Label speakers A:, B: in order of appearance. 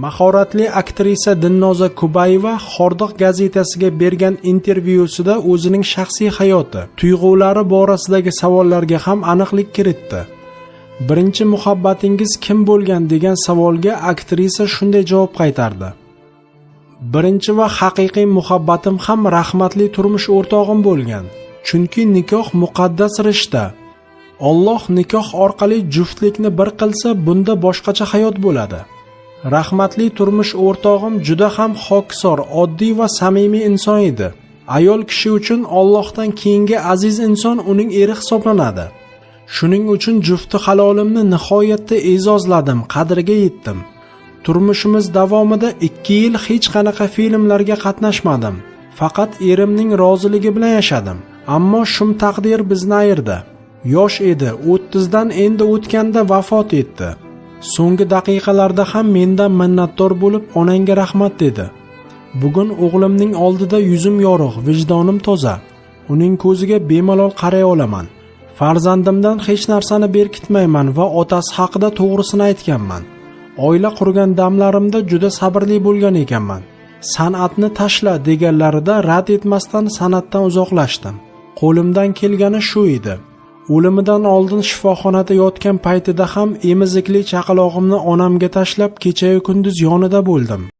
A: Mahoratli aktrisa Dilnoza Kubayeva Hordiq gazetasiga bergan intervyusida o'zining shaxsiy hayoti, tuyg'ulari borasidagi savollarga ham aniqlik kiritdi. Birinchi muhabbatingiz kim bo'lgan degan savolga aktrisa shunday javob qaytardi. Birinchi va haqiqiy muhabbatim ham rahmatli turmush o'rtog'im bo'lgan. Chunki nikoh muqaddas rishta. Alloh nikoh orqali juftlikni bir qilsa, bunda boshqacha hayot bo'ladi. Rahmatli turmush o'rtog'im juda ham xokisor, oddiy va samimiy inson edi. Ayol kishi uchun Allohdan keyingi aziz inson uning eri hisoblanadi. Shuning uchun jufti halolimni nihoyatda e'zozladim, qadriga yetdim. Turmushimiz davomida 2 yil hech qanaqa filmlarga qatnashmadim. Faqat erimning roziligi bilan yashadim. Ammo shum taqdir bizni ayirdi. Yosh edi, 30 dan endi o'tganda vafot etdi. So'nggi daqiqalarda ham mendan minnatdor bo'lib, onangga rahmat dedi. Bugun o'g'limning oldida yuzim yorug', vijdonim toza. Uning ko'ziga bemalol qaray olaman. Farzandimdan hech narsani berkitmayman va otasi haqida to'g'risini aytganman. Oila qurgan damlarimda juda sabrli bo'lgan ekanman. San'atni tashla deganlarida rad etmasdan san'atdan uzoqlashdim. Qo'limdan kelgani shu edi. O'limidan oldin shifoxonada yotgan paytida ham emizikli chaqalog'imni onamga tashlab kecha-yu kunduz yonida bo'ldim.